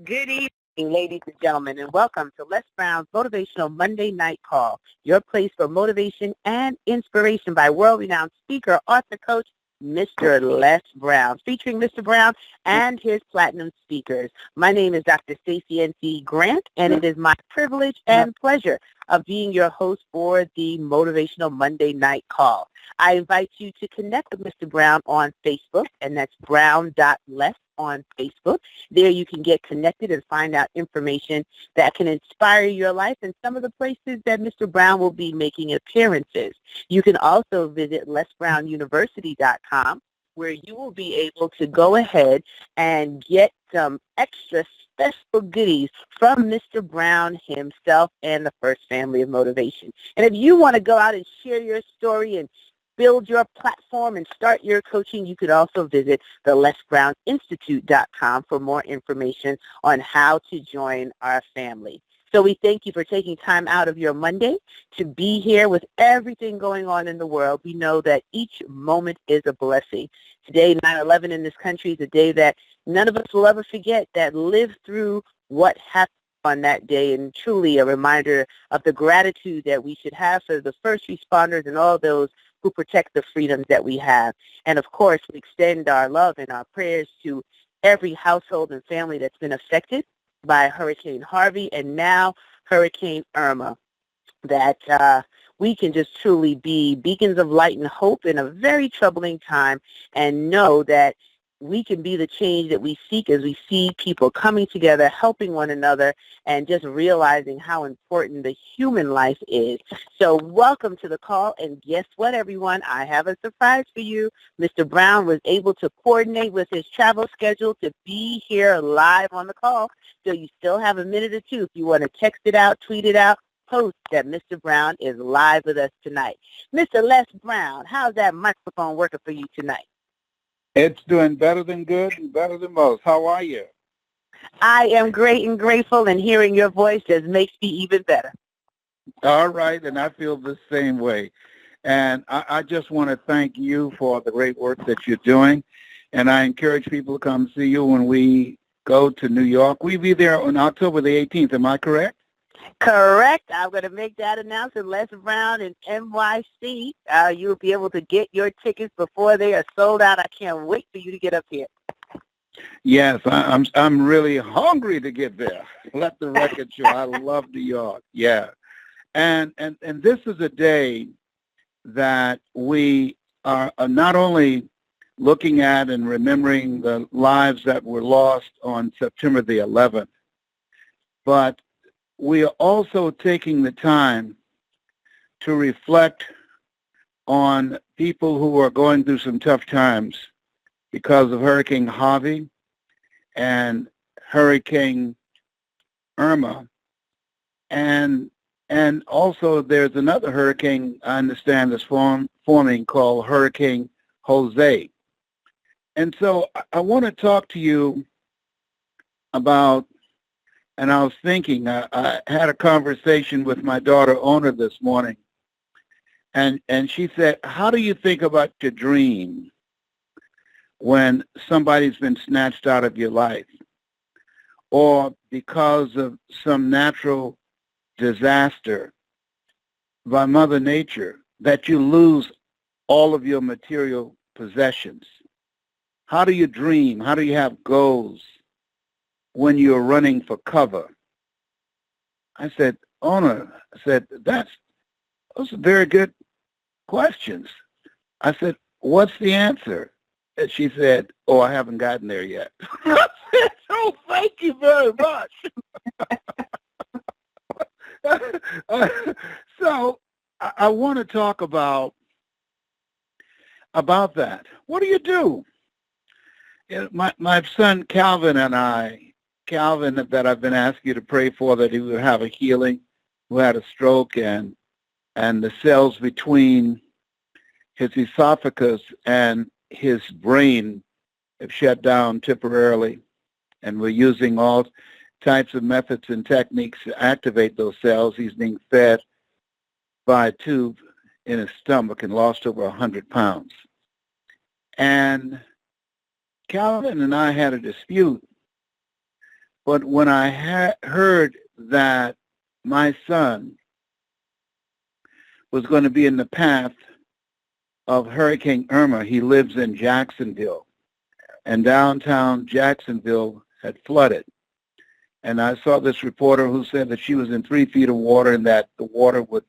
Good evening, ladies and gentlemen, and welcome to Les Brown's Motivational Monday Night Call, your place for motivation and inspiration by world-renowned speaker, author, coach, Mr. Les Brown, featuring Mr. Brown and his platinum speakers. My name is Dr. Stacey N.C. Grant, and it is my privilege and pleasure of being your host for the Motivational Monday Night Call. I invite you to connect with Mr. Brown on Facebook, and that's brown.les on Facebook. There you can get connected and find out information that can inspire your life and some of the places that Mr. Brown will be making appearances. You can also visit lesbrownuniversity.com, where you will be able to go ahead and get some extra special goodies from Mr. Brown himself and the First Family of Motivation. And if you want to go out and share your story and build your platform and start your coaching, you could also visit the lesbrowninstitute.com for more information on how to join our family. So we thank you for taking time out of your Monday to be here with everything going on in the world. We know that each moment is a blessing. Today, 9/11 in this country is a day that none of us will ever forget, that lived through what happened on that day, and truly a reminder of the gratitude that we should have for the first responders and all those who protect the freedoms that we have. And of course, we extend our love and our prayers to every household and family that's been affected by Hurricane Harvey and now Hurricane Irma, that we can just truly be beacons of light and hope in a very troubling time, and know that we can be the change that we seek as we see people coming together, helping one another, and just realizing how important the human life is. So welcome to the call, and guess what, everyone? I have a surprise for you. Mr. Brown was able to coordinate with his travel schedule to be here live on the call, so you still have a minute or two if you want to text it out, tweet it out, post that Mr. Brown is live with us tonight. Mr. Les Brown, how's that microphone working for you tonight? It's doing better than good and better than most. How are you? I am great and grateful, and hearing your voice just makes me even better. All right, and I feel the same way. And I just want to thank you for the great work that you're doing. And I encourage people to come see you when we go to New York. We'll be there on October the 18th. Am I correct? Correct. I'm going to make that announcement. Les Brown in NYC. You'll be able to get your tickets before they are sold out. I can't wait for you to get up here. Yes, I'm really hungry to get there. Let the record show. I love New York. Yeah. And this is a day that we are not only looking at and remembering the lives that were lost on September the 11th, but we are also taking the time to reflect on people who are going through some tough times because of Hurricane Harvey and Hurricane Irma. And also there's another hurricane I understand is forming called Hurricane Jose. And so I want to talk to you about, and I was thinking, I had a conversation with my daughter, Ona, this morning, and she said, how do you think about your dream when somebody's been snatched out of your life, or because of some natural disaster by Mother Nature that you lose all of your material possessions? How do you dream? How do you have goals when you're running for cover? I said, Ona, those are very good questions. I said, what's the answer? And she said, oh, I haven't gotten there yet. I said, oh, thank you very much. So I want to talk about that. What do you do? My son Calvin and I, Calvin, that I've been asking you to pray for, that he would have a healing, who had a stroke, and the cells between his esophagus and his brain have shut down temporarily, and we're using all types of methods and techniques to activate those cells. He's being fed by a tube in his stomach and lost over 100 pounds. And Calvin and I had a dispute But when I heard that my son was going to be in the path of Hurricane Irma, he lives in Jacksonville, and downtown Jacksonville had flooded. And I saw this reporter who said that she was in 3 feet of water and that the water would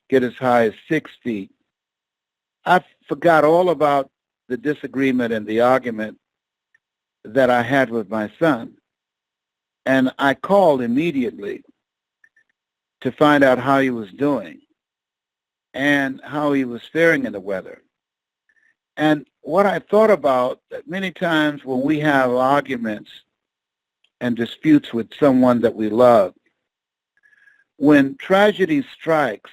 get as high as 6 feet. I forgot all about the disagreement and the argument that I had with my son. And I called immediately to find out how he was doing and how he was faring in the weather. And what I thought about, that many times when we have arguments and disputes with someone that we love, when tragedy strikes,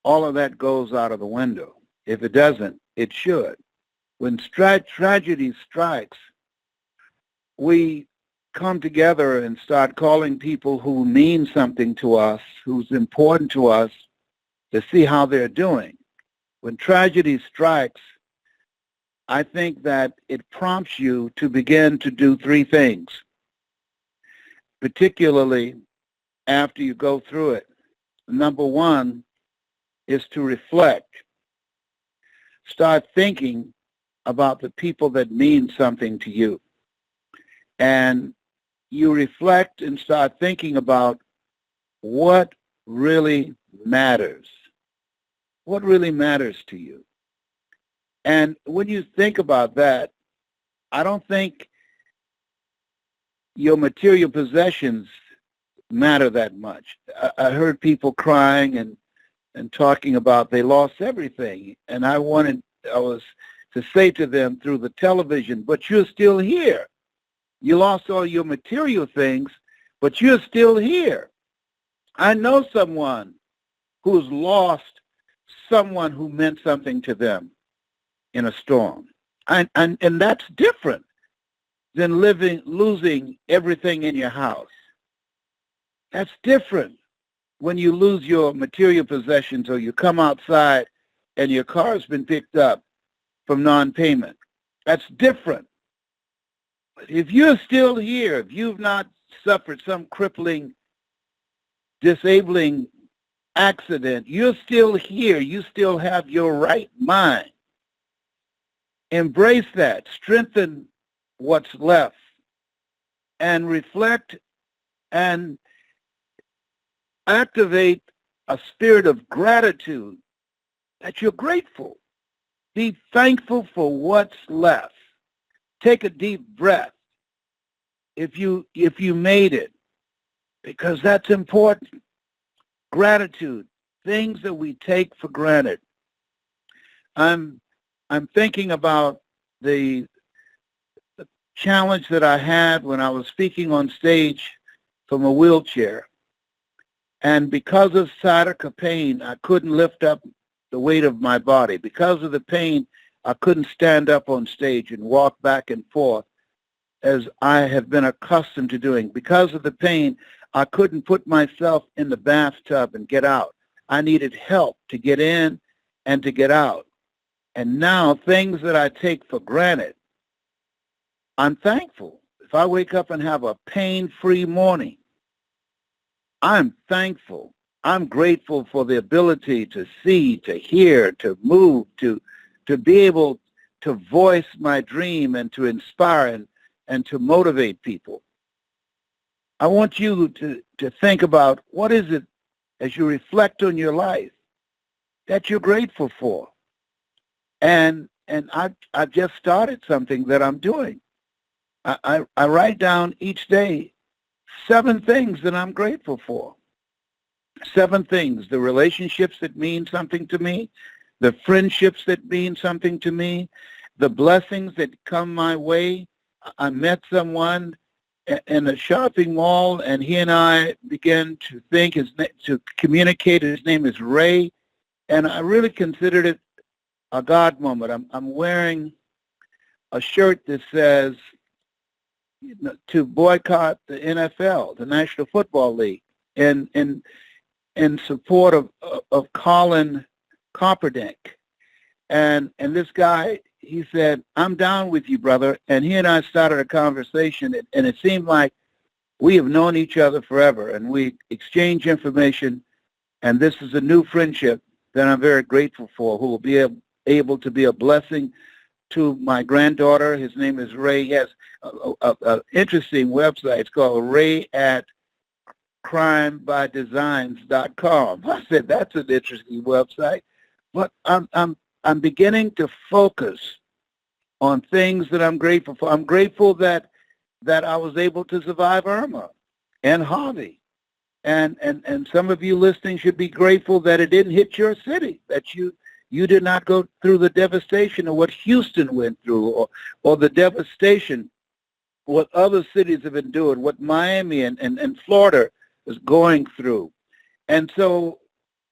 all of that goes out of the window. If it doesn't, it should. When tragedy strikes, we come together and start calling people who mean something to us, who's important to us, to see how they're doing. When tragedy strikes, I think that it prompts you to begin to do 3 things, particularly after you go through it. Number 1 is to reflect. Start thinking about the people that mean something to you. And you reflect and start thinking about what really matters. What really matters to you? And when you think about that, I don't think your material possessions matter that much. I heard people crying and talking about they lost everything. And I was to say to them through the television, but you're still here. You lost all your material things, but you're still here. I know someone who's lost someone who meant something to them in a storm. And that's different than losing everything in your house. That's different when you lose your material possessions or you come outside and your car's been picked up from non-payment. That's different. But if you're still here, if you've not suffered some crippling, disabling accident, you're still here. You still have your right mind. Embrace that. Strengthen what's left and reflect and activate a spirit of gratitude that you're grateful. Be thankful for what's left. Take a deep breath if you made it, because that's important. Gratitude, things that we take for granted. I'm thinking about the challenge that I had when I was speaking on stage from a wheelchair. And because of sciatica pain, I couldn't lift up the weight of my body. Because of the pain, I couldn't stand up on stage and walk back and forth as I have been accustomed to doing. Because of the pain, I couldn't put myself in the bathtub and get out. I needed help to get in and to get out. And now things that I take for granted, I'm thankful. If I wake up and have a pain-free morning, I'm thankful. I'm grateful for the ability to see, to hear, to move, to be able to voice my dream and to inspire and to motivate people. I want you to think about what is it as you reflect on your life that you're grateful for. And I've just started something that I'm doing. I write down each day 7 things that I'm grateful for. 7 things, the relationships that mean something to me, the friendships that mean something to me, the blessings that come my way. I met someone in a shopping mall, and he and I began to to communicate. His name is Ray, and I really considered it a God moment. I'm wearing a shirt that says to boycott the NFL, the National Football League, in support of Colin Kaepernick. And this guy, he said, I'm down with you, brother. And he and I started a conversation, and it seemed like We have known each other forever, and we exchange information, and this is a new friendship that I'm very grateful for, who will be able to be a blessing to my granddaughter. His name is Ray. He has an interesting website. It's called Ray at crimebydesigns.com. I said, that's an interesting website. But I'm beginning to focus on things that I'm grateful for. I'm grateful that I was able to survive Irma and Harvey. And some of you listening should be grateful that it didn't hit your city, that you did not go through the devastation of what Houston went through, or the devastation what other cities have endured, what Miami and Florida is going through. And so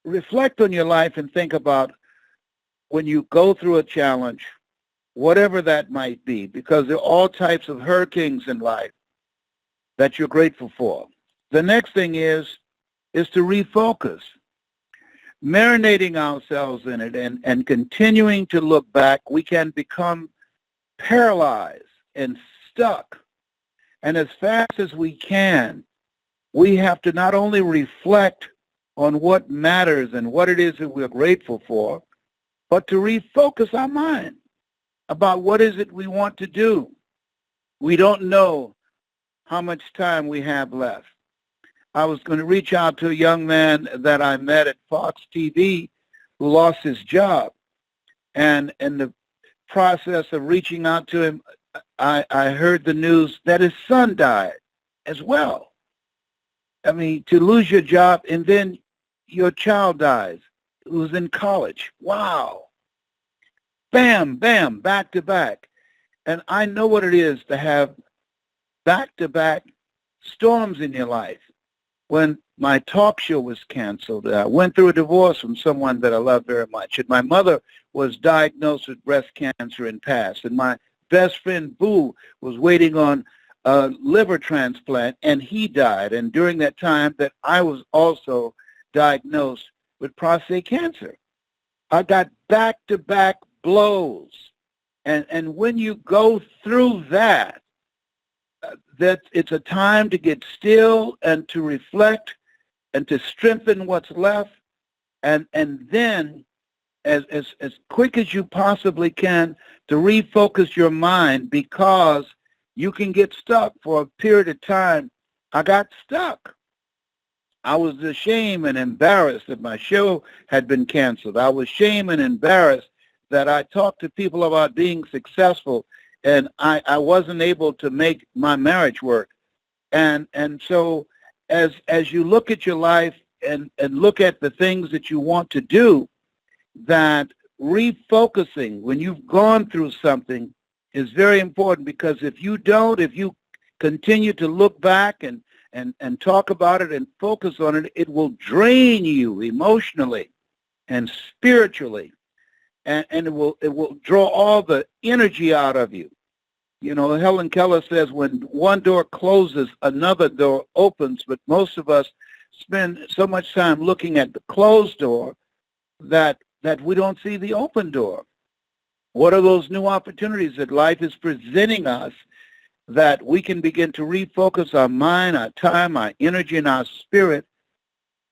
reflect on your life and think about when you go through a challenge, whatever that might be, because there are all types of hurricanes in life that you're grateful for. The next thing is to refocus, marinating ourselves in it and continuing to look back. We can become paralyzed and stuck. And as fast as we can, we have to not only reflect on what matters and what it is that we're grateful for, but to refocus our mind about what is it we want to do. We don't know how much time we have left. I was going to reach out to a young man that I met at Fox TV who lost his job. And in the process of reaching out to him, I heard the news that his son died as well. I mean, to lose your job and then your child dies, who's in college. Wow. Bam, bam, back to back. And I know what it is to have back-to-back storms in your life. When my talk show was canceled, I went through a divorce from someone that I love very much. And my mother was diagnosed with breast cancer and passed. And my best friend, Boo, was waiting on a liver transplant, and he died. And during that time that I was also diagnosed with prostate cancer. I got back-to-back blows. And when you go through that it's a time to get still and to reflect and to strengthen what's left, and then as quick as you possibly can to refocus your mind, because you can get stuck for a period of time. I got stuck. I was ashamed and embarrassed that my show had been canceled. I was ashamed and embarrassed that I talked to people about being successful, and I wasn't able to make my marriage work. And so as you look at your life and look at the things that you want to do, that refocusing when you've gone through something is very important, because if you continue to look back and talk about it and focus on it, it will drain you emotionally and spiritually. And it will draw all the energy out of you. You know, Helen Keller says when one door closes, another door opens, but most of us spend so much time looking at the closed door that we don't see the open door. What are those new opportunities that life is presenting us that we can begin to refocus our mind, our time, our energy, and our spirit,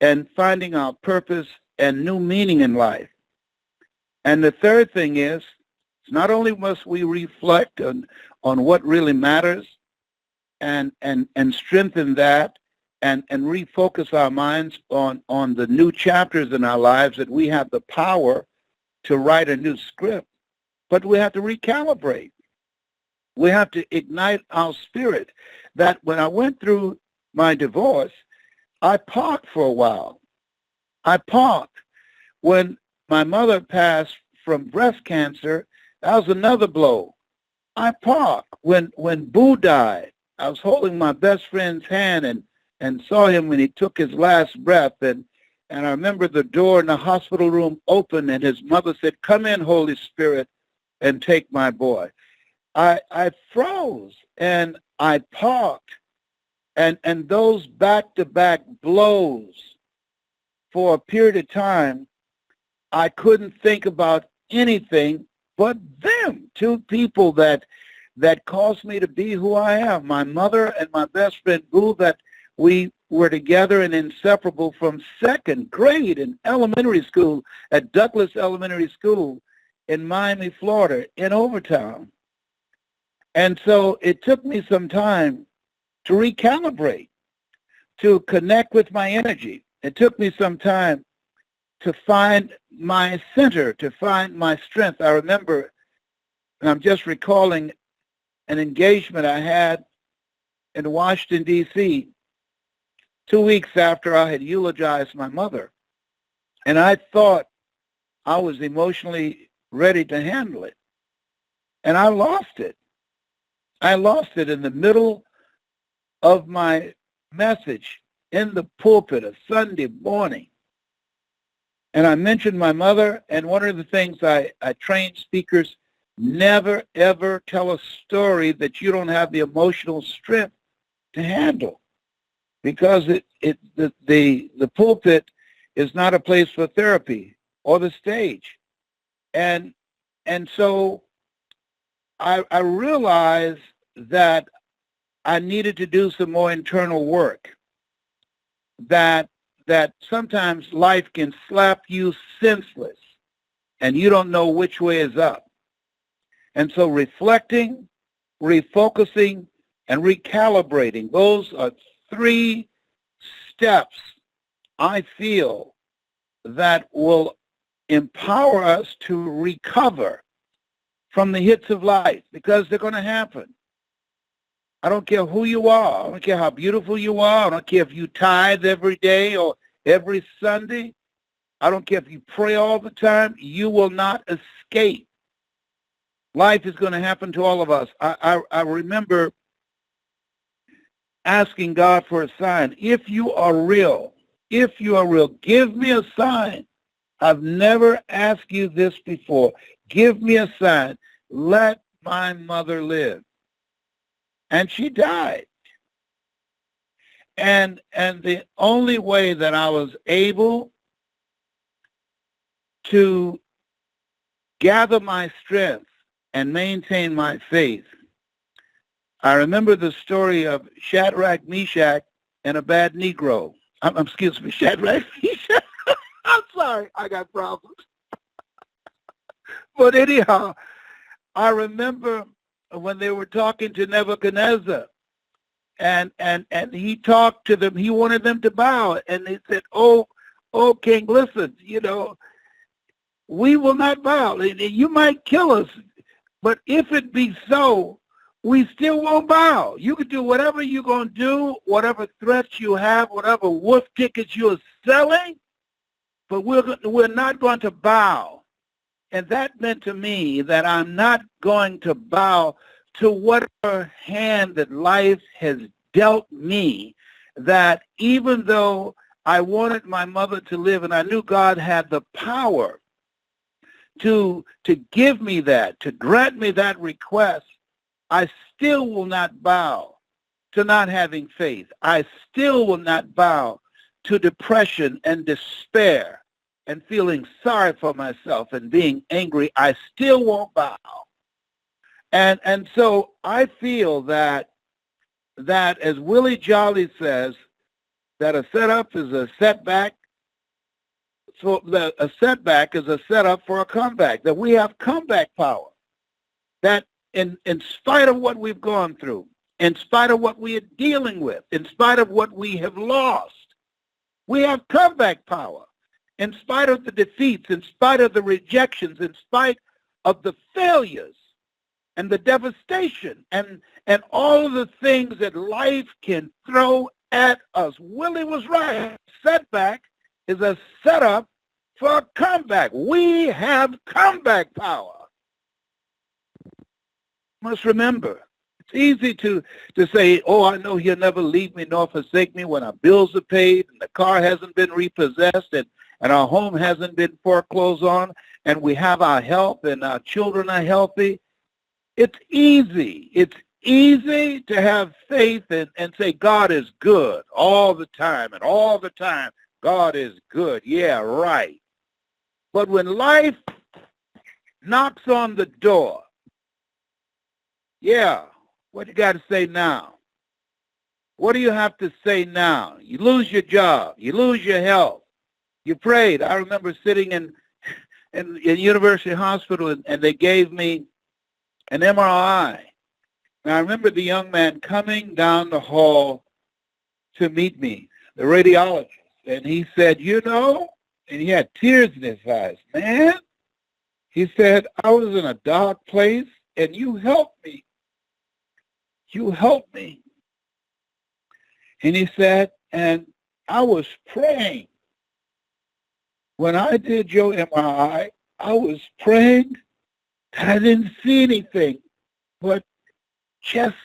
and finding our purpose and new meaning in life? And the third thing is, not only must we reflect on what really matters and strengthen that and refocus our minds on the new chapters in our lives, that we have the power to write a new script, but we have to recalibrate. We have to ignite our spirit. That when I went through my divorce, I parked for a while. I parked. When my mother passed from breast cancer, that was another blow. I parked. When Boo died, I was holding my best friend's hand and saw him when he took his last breath. And I remember the door in the hospital room opened, and his mother said, "Come in, Holy Spirit, and take my boy." I froze, and I parked. And those back-to-back blows for a period of time, I couldn't think about anything but them, two people that that caused me to be who I am. My mother and my best friend, Boo, that we were together and inseparable from second grade in elementary school at Douglas Elementary School in Mamie, Florida, in Overtown. And so it took me some time to recalibrate, to connect with my energy. It took me some time to find my center, to find my strength. I remember, and I'm just recalling an engagement I had in Washington, D.C., 2 weeks after I had eulogized my mother. And I thought I was emotionally ready to handle it. And I lost it. I lost it in the middle of my message in the pulpit a Sunday morning. And I mentioned my mother, and one of the things I train speakers, never, ever tell a story that you don't have the emotional strength to handle, because the pulpit is not a place for therapy or the stage. And so I realized that I needed to do some more internal work, that sometimes life can slap you senseless and you don't know which way is up. And so reflecting, refocusing, and recalibrating, those are 3 steps I feel that will empower us to recover from the hits of life, because they're going to happen. I don't care who you are. I don't care how beautiful you are. I don't care if you tithe every day or every Sunday. I don't care if you pray all the time. You will not escape. Life is going to happen to all of us. I remember asking God for a sign. If you are real, give me a sign. I've never asked you this before. Give me a sign. Let my mother live. And she died. And the only way that I was able to gather my strength and maintain my faith, I remember the story of Shadrach, Meshach, and a bad Negro. Excuse me, Shadrach, Meshach. I'm sorry, I got problems. But anyhow, I remember when they were talking to Nebuchadnezzar, and he talked to them. He wanted them to bow, and they said, "Oh, King, listen, we will not bow. You might kill us, but if it be so, we still won't bow. You can do whatever you're going to do, whatever threats you have, whatever wolf tickets you're selling, but we're not going to bow." And that meant to me that I'm not going to bow to whatever hand that life has dealt me, that even though I wanted my mother to live and I knew God had the power to give me that, to grant me that request, I still will not bow to not having faith. I still will not bow to depression and despair and feeling sorry for myself and being angry. I still won't bow. And so I feel that as Willie Jolly says, that a setup is a setback. So a setback is a setup for a comeback, that we have comeback power, that in spite of what we've gone through, in spite of what we are dealing with, in spite of what we have lost, we have comeback power. In spite of the defeats, in spite of the rejections, in spite of the failures and the devastation and all of the things that life can throw at us. Willie was right. Setback is a setup for a comeback. We have comeback power. Must remember, it's easy to say, "Oh, I know he'll never leave me nor forsake me," when our bills are paid and the car hasn't been repossessed and our home hasn't been foreclosed on, and we have our health and our children are healthy. It's easy. It's easy to have faith and say God is good all the time, and all the time God is good. Yeah, right. But when life knocks on the door Yeah. What you got to say now? What do you have to say now? You lose your job. You lose your health. You prayed. I remember sitting in University Hospital, and they gave me an MRI. And I remember the young man coming down the hall to meet me, the radiologist, and he said, and he had tears in his eyes, man, he said, I was in a dark place, and you helped me. You helped me. And he said, and I was praying. When I did your MRI, I was praying that I didn't see anything but just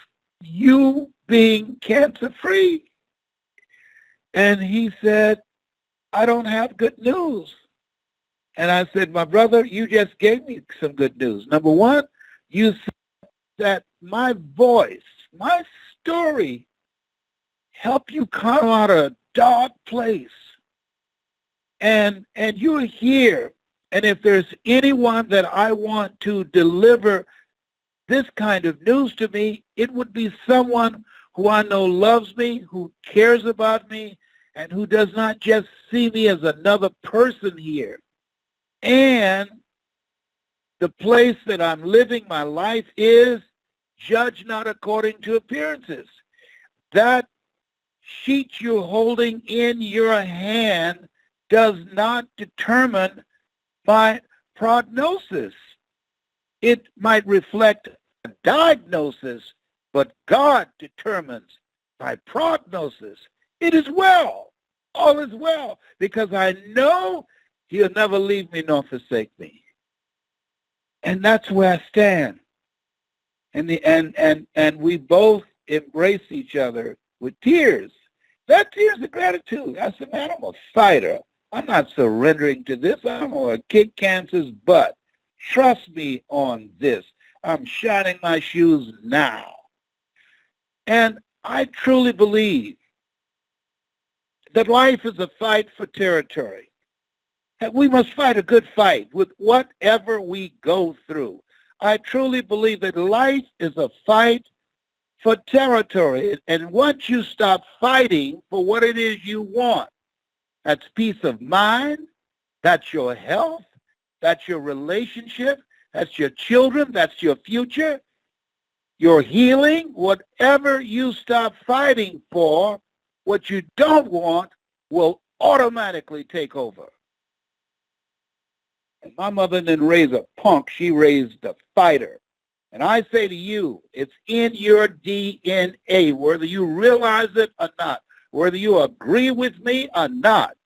you being cancer-free. And he said, I don't have good news. And I said, my brother, you just gave me some good news. Number one, you said that my voice, my story, helped you come out of a dark place. And you're here. And if there's anyone that I want to deliver this kind of news to me, it would be someone who I know loves me, who cares about me, and who does not just see me as another person here. And the place that I'm living my life is judge not according to appearances. That sheet you're holding in your hand does not determine my prognosis. It might reflect a diagnosis, but God determines my prognosis. It is well. All is well, because I know he'll never leave me nor forsake me. And that's where I stand. And we both embrace each other with tears. That tears of gratitude. I said, man, I'm a fighter. I'm not surrendering to this. I'm going to kick cancer's butt. Trust me on this. I'm shining my shoes now. And I truly believe that life is a fight for territory. And we must fight a good fight with whatever we go through. I truly believe that life is a fight for territory. And once you stop fighting for what it is you want, that's peace of mind, that's your health, that's your relationship, that's your children, that's your future, your healing, whatever you stop fighting for, what you don't want will automatically take over. And my mother didn't raise a punk, she raised a fighter. And I say to you, it's in your DNA, whether you realize it or not, whether you agree with me or not,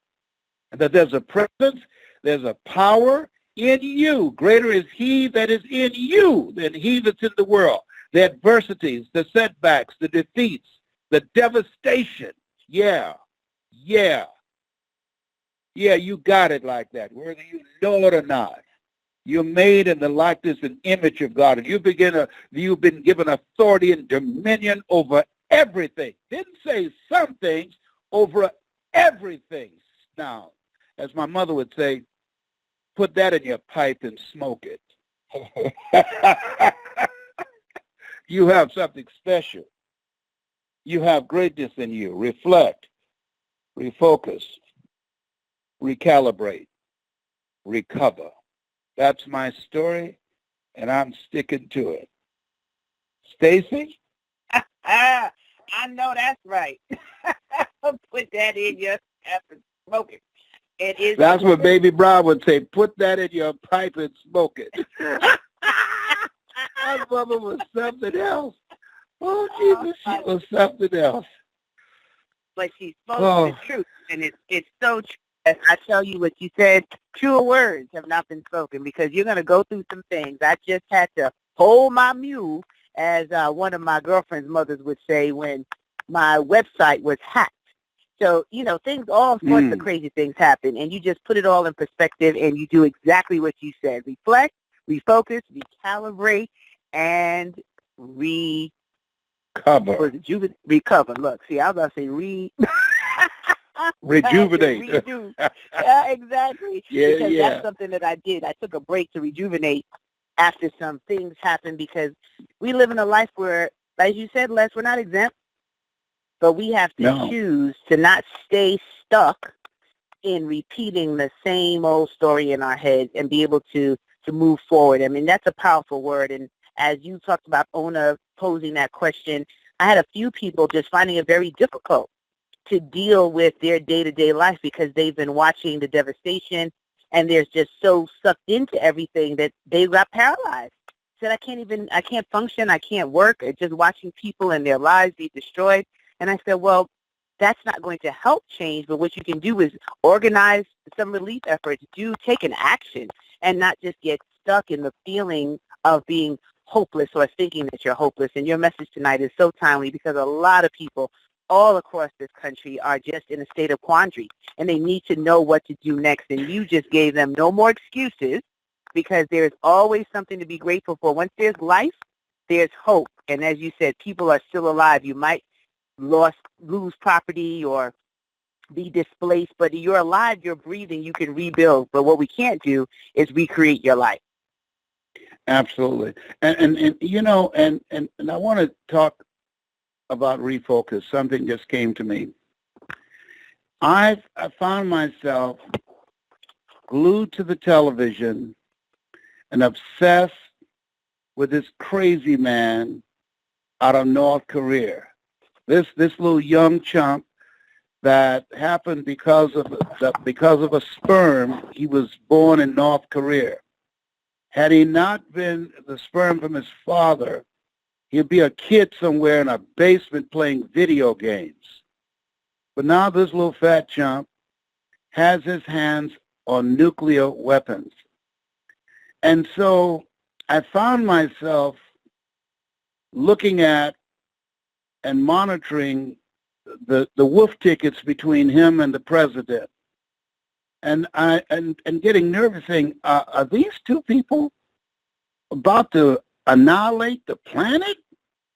that there's a presence, there's a power in you. Greater is he that is in you than he that's in the world. The adversities, the setbacks, the defeats, the devastation. Yeah, you got it like that, whether you know it or not. You're made in the likeness and image of God, and you've been given authority and dominion over everything. Didn't say some things, over everything. Now, as my mother would say, put that in your pipe and smoke it. You have something special. You have greatness in you. Reflect, refocus, recalibrate, recover. That's my story, and I'm sticking to it. Stacy? I know that's right. Put that in your pipe and smoke it. It is. That's what Baby Brown would say. Put that in your pipe and smoke it. My mother was something else. Oh, Jesus, she was something else. But she spoke the truth, and it's so true. As I tell you what you said, truer words have not been spoken, because you're going to go through some things. I just had to hold my mule, as one of my girlfriend's mothers would say, when my website was hacked. So, all sorts of crazy things happen, and you just put it all in perspective, and you do exactly what you said. Reflect, refocus, recalibrate, and recover. Recover. Look, see, I was about to say rejuvenate. Yeah, exactly. Yeah, because that's something that I did. I took a break to rejuvenate after some things happen, because we live in a life where, as you said, Les, we're not exempt, but we have to choose to not stay stuck in repeating the same old story in our heads and be able to move forward. I mean, that's a powerful word. And as you talked about Ona posing that question, I had a few people just finding it very difficult to deal with their day-to-day life because they've been watching the devastation and they're just so sucked into everything that they got paralyzed. Said, I can't function, I can't work, just watching people and their lives be destroyed. And I said, well, that's not going to help change, but what you can do is organize some relief efforts, take an action, and not just get stuck in the feeling of being hopeless or thinking that you're hopeless. And your message tonight is so timely because a lot of people all across this country are just in a state of quandary, and they need to know what to do next. And you just gave them no more excuses, because there's always something to be grateful for. Once there's life, there's hope. And as you said, people are still alive. You might lose property or be displaced, but you're alive, you're breathing, you can rebuild. But what we can't do is recreate your life. Absolutely. And you know, and I want to talk about refocus. Something just came to me. I found myself glued to the television and obsessed with this crazy man out of North Korea. This little young chump that happened because of a sperm. He was born in North Korea. Had he not been the sperm from his father, he'd be a kid somewhere in a basement playing video games. But now this little fat chump has his hands on nuclear weapons. And so I found myself looking at and monitoring the wolf tickets between him and the president. And getting nervous saying, are these two people about to annihilate the planet?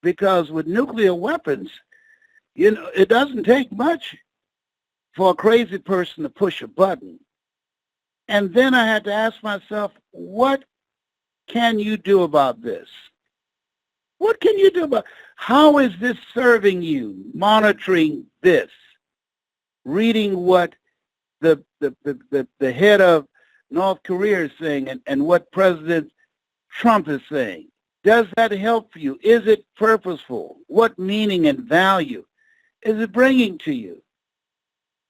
Because with nuclear weapons, you know, it doesn't take much for a crazy person to push a button. And then I had to ask myself, what can you do about this? What can you do about, how is this serving you? Monitoring this, reading what the head of North Korea is saying and what President Trump is saying. Does that help you? Is it purposeful? What meaning and value is it bringing to you?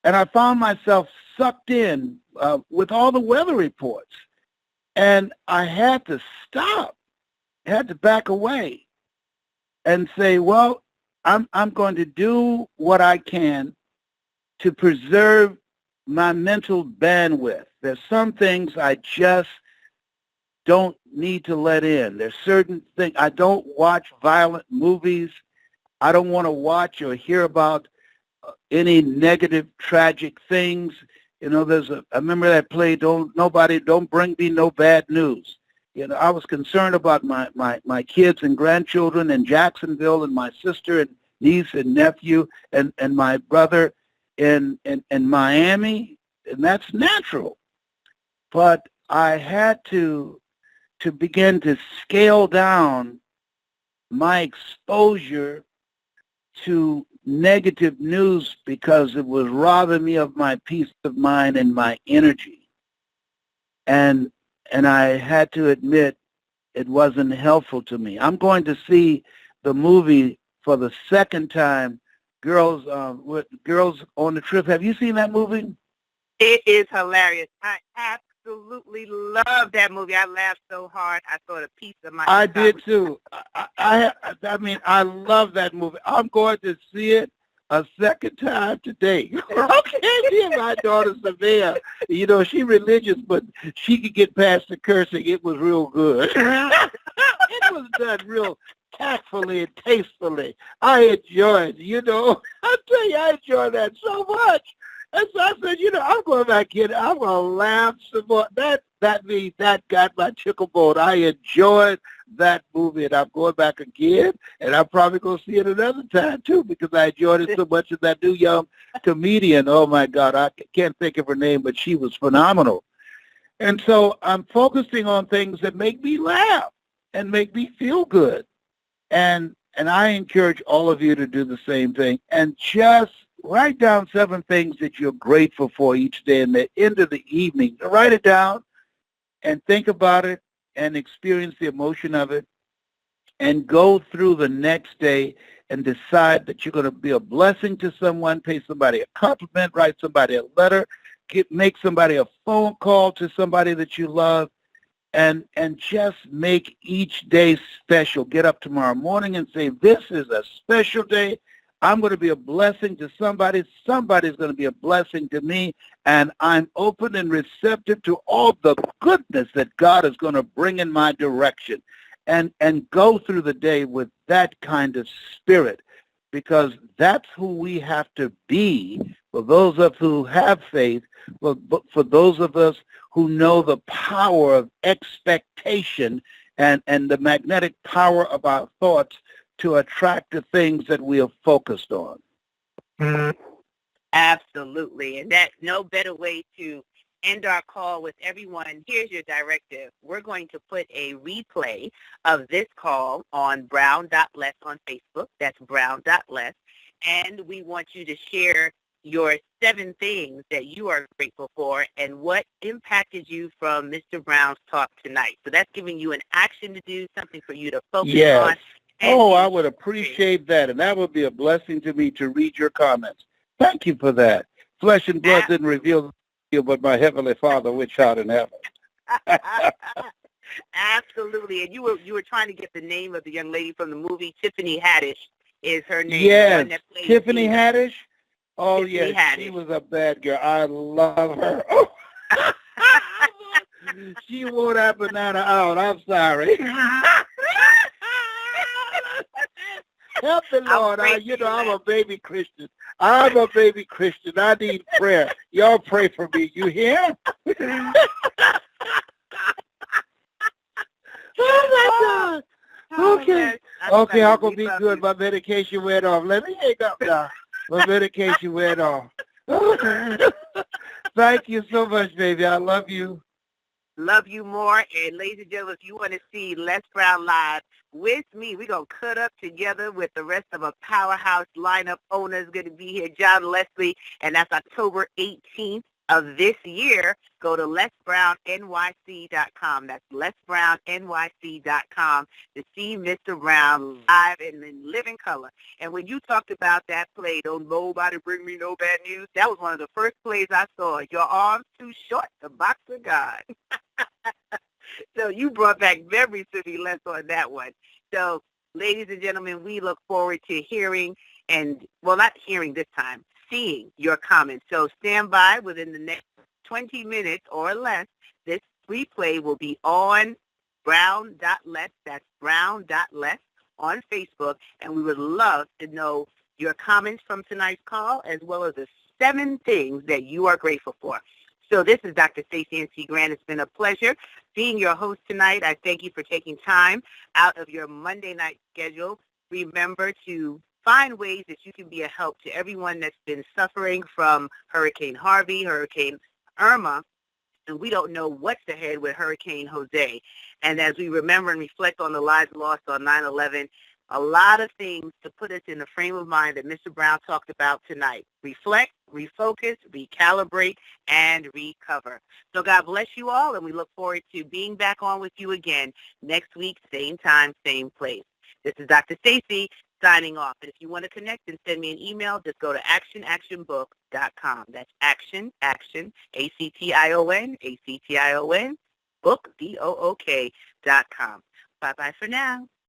And I found myself sucked in with all the weather reports. And I had to stop. I had to back away and say, well, I'm going to do what I can to preserve my mental bandwidth. There's some things I just don't need to let in. There's certain things. I don't watch violent movies. I don't want to watch or hear about any negative, tragic things. You know, I remember that play, Don't Bring Me No Bad News. You know, I was concerned about my kids and grandchildren in Jacksonville, and my sister and niece and nephew and my brother in Miami, and that's natural. But I had to begin to scale down my exposure to negative news because it was robbing me of my peace of mind and my energy. And I had to admit it wasn't helpful to me. I'm going to see the movie for the second time, Girls on the Trip. Have you seen that movie? It is hilarious. I absolutely love that movie. I laughed so hard I thought a piece of my... I did too. I mean, I love that movie. I'm going to see it a second time today. Okay, my daughter Savannah, you know, she religious, but she could get past the cursing. It was real good. It was done real tactfully and tastefully. I enjoyed, you know. I tell you, I enjoyed that so much. And so I said, you know, I'm going back in. I'm going to laugh some more. That got my tickle bone. I enjoyed that movie, and I'm going back again, and I'm probably going to see it another time, too, because I enjoyed it so much. Of that new young comedian, oh, my God, I can't think of her name, but she was phenomenal. And so I'm focusing on things that make me laugh and make me feel good. And I encourage all of you to do the same thing and just write down 7 things that you're grateful for each day. And at the end of the evening, write it down and think about it and experience the emotion of it and go through the next day and decide that you're going to be a blessing to someone, pay somebody a compliment, write somebody a letter, make somebody a phone call to somebody that you love, and just make each day special. Get up tomorrow morning and say, this is a special day. I'm going to be a blessing to somebody. Somebody's going to be a blessing to me, and I'm open and receptive to all the goodness that God is going to bring in my direction. And go through the day with that kind of spirit, because that's who we have to be for those of us who have faith, for those of us who know the power of expectation and the magnetic power of our thoughts to attract the things that we are focused on. Absolutely. And that's no better way to end our call with everyone. Here's your directive. We're going to put a replay of this call on brown.less on Facebook. That's brown.less. And we want you to share your 7 things that you are grateful for and what impacted you from Mr. Brown's talk tonight. So that's giving you an action to do, something for you to focus on. Oh, I would appreciate that. And that would be a blessing to me to read your comments. Thank you for that. Flesh and blood didn't reveal you, but my Heavenly Father, which art in heaven. Absolutely. And you were trying to get the name of the young lady from the movie. Tiffany Haddish is her name. Yes, Tiffany Haddish. Oh, Tiffany yes, Haddish. She was a bad girl. I love her. She wore that banana out. I'm sorry. Help the Lord. I'm a baby Christian. I'm a baby Christian. I need prayer. Y'all pray for me. You hear? Oh, my God. Okay. Okay, I'm going to be good. My medication went off. Let me hang up now. My medication went off. Thank you so much, baby. I love you. Love you more. And ladies and gentlemen, if you want to see Les Brown live with me, we're going to cut up together with the rest of a powerhouse lineup. Owner's going to be here, John Leslie, and that's October 18th of this year. Go to lesbrownnyc.com. That's lesbrownnyc.com to see Mr. Brown live and in living color. And when you talked about that play, Don't Nobody Bring Me No Bad News, that was one of the first plays I saw. Your Arms Too Short, The Box of God. So you brought back memories to me, Les, on that one. So, ladies and gentlemen, we look forward to hearing not hearing this time, seeing your comments. So stand by within the next 20 minutes or less. This replay will be on brown.less. That's brown.less on Facebook. And we would love to know your comments from tonight's call, as well as the 7 things that you are grateful for. So this is Dr. Stacey N.C. Grant. It's been a pleasure being your host tonight. I thank you for taking time out of your Monday night schedule. Remember to find ways that you can be a help to everyone that's been suffering from Hurricane Harvey, Hurricane Irma, and we don't know what's ahead with Hurricane Jose. And as we remember and reflect on the lives lost on 9/11, a lot of things to put us in the frame of mind that Mr. Brown talked about tonight. Reflect, refocus, recalibrate, and recover. So God bless you all, and we look forward to being back on with you again next week, same time, same place. This is Dr. Stacey signing off. And if you want to connect and send me an email, just go to actionbook.com. That's action, ACTION, book, BOOK.com. Bye-bye for now.